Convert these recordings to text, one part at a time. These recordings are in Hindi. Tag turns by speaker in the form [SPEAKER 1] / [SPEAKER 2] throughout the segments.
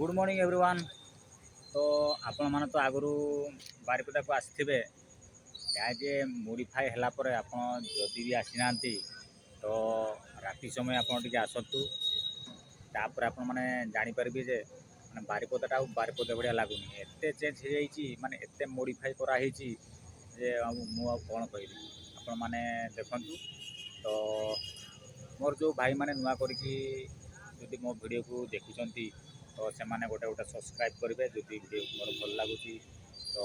[SPEAKER 1] Good morning everyone. तो आपण मैंने तो आगु बारिपदा को आसवे जे मोडिफाए है आपण जदि भी आसी ना तो राति समय आपड़ आसतु तापर आपण मैंने जापर जे मैंने बारिपदाटा बारिपदा भाया लगुनि एत चेंज हो जाइए माने एत मोडिफाए कराई जे मु कौन कहली आपण मैंने देखु। तो मोर जो भाई मैंने नुआ करके मो वीडियो को देखुं तो से मैंने गोटे गोटे सब्सक्राइब करेंगे जो वीडियो मोर भल लगुच तो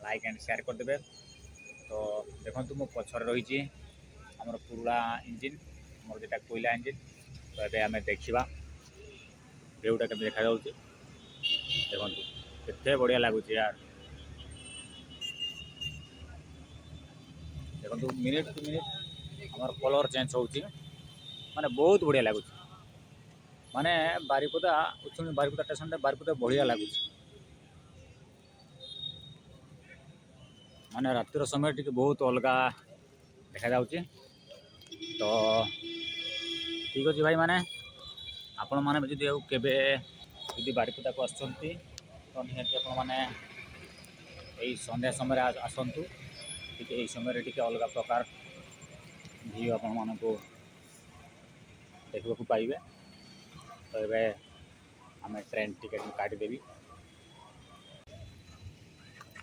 [SPEAKER 1] लाइक एंड शेयर करदे। तो देखो मो पछर रही आमर पुरुणा इंजिन मोर जेटा कोयला इंजिन। तो ये आम देखा व्यूटा के देखा देखो केते बढ़िया लगुच यार। देखो मिनिट टू मिनिट आमर कलर चेंज हो माने बहुत बढ़िया लगुच माने बारिपदा बारिपदा स्टेशन बारिपदा बढ़िया लगुच माने रातिर समय टी बहुत अलग देखा जाउची। तो ठीक अच्छे भाई माने आपण मैंने जदि केबे जदि बारिपदा को आसुँच तो निहाती आपण मैंने यही संध्या समय आसतु टी समय टी अलग प्रकार व्यू आपण मानक देखा पाइबे। तो ये आम ट्रेन टिकेट काटिदेवी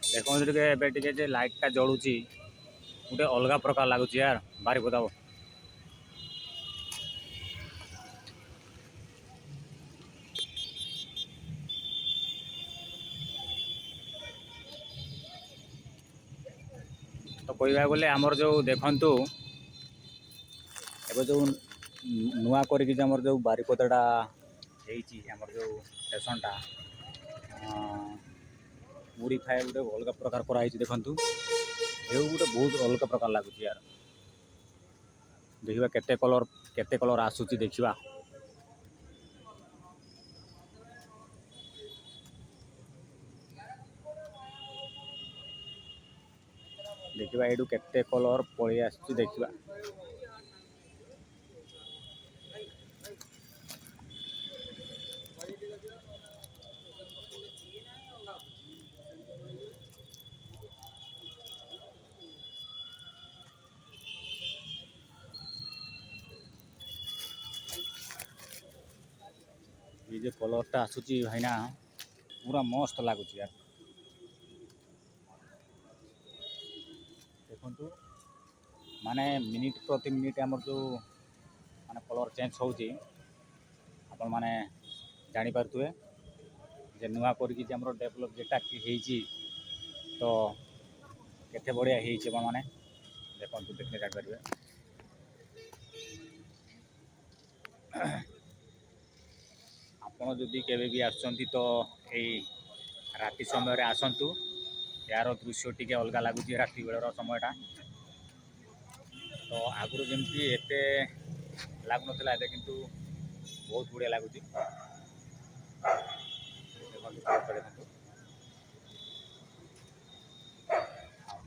[SPEAKER 1] देखो टे लाइटा जलुची गोटे अलग प्रकार लगुच यार बारिपदा। तो कहवा गले आमर जो देखु एवं जो नुआ करमर जो बारिपदाटा होमर जो स्टेशनटा मोडिफाए गोटे अलग प्रकार कराई देखु ये गोटे बहुत अलग प्रकार लगुच यार। देखा केते कलर आसूची देखा देखा यू केते कलर पलि आस देखा ये जो कलरटा आसूची भाईना पूरा मस्त लगुच यार। देखु माने मिनिट प्रति मिनिट आमर जो माने कलर चेंज होची आपण माने जानी पारुथुए जे नुआ करके डेवलप जेटा होईची तो केते बढ़िया होईची आपण माने देखु देखने जापारे। आपण जदि केबे भी आसुँच तो यही राति समय आसतु यार दृश्य टी अलग लगुच राति बेलर समयटा। तो आगुरी जमी एत लगुन किंतु बहुत बढ़िया लगुच देखु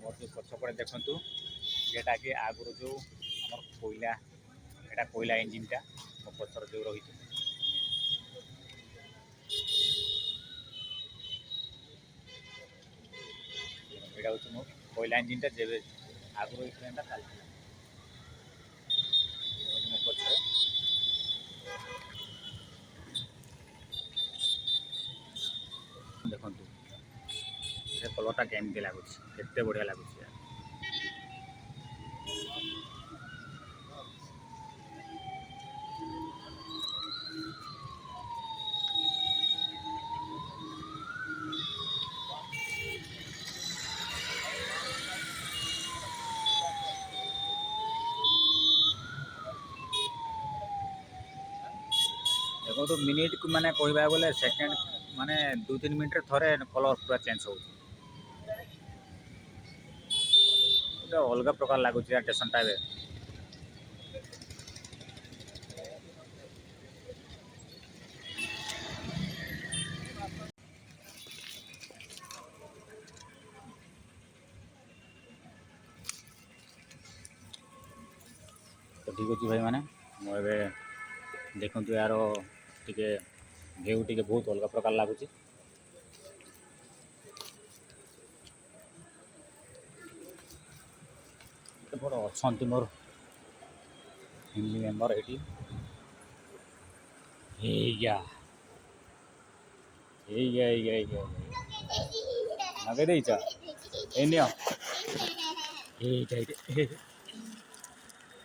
[SPEAKER 1] मोर जो पछपड़े देखु जेटा कि आगुरी जो आमर कोयला एटा कोयला इंजिनटा मो पछर जो रही यहाँ हूँ मो कोयला इंजिनटा जब आगुरी ट्रेनटा चलता मो पछरे देखु ये कलरटा केमती लगुच केते बढ़िया लगुच यार। देखो तो मिनिट को माने कहवा गले सेकेंड माने 2-3 मिनट थरे कलर पूरा चेंज हो अलग प्रकार लगुच यार स्टेशनटा। तो ठीक अच्छे भाई मैंने मुझे देखु यार ଟିକେ ଭିଉ ଟିକେ ବହୁତ ଅଲଗା ପ୍ରକାର ଲାଗୁଛି। ଏତେ ବଡ଼ ଅଛନ୍ତି ମୋର ଫ୍ୟାମିଲି ମେମ୍ବର ଏଠି। ଏଇୟା ଏଇୟା ଏଇୟା ଏଇୟା ଲଗେଇ ଦେଇଛ ଏଇ ନିଅ ଏଇଟା ଏଇଟା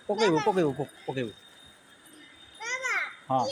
[SPEAKER 1] ପକେଇବୁ ପକେଇବୁ ପକେଇବୁ। ହଁ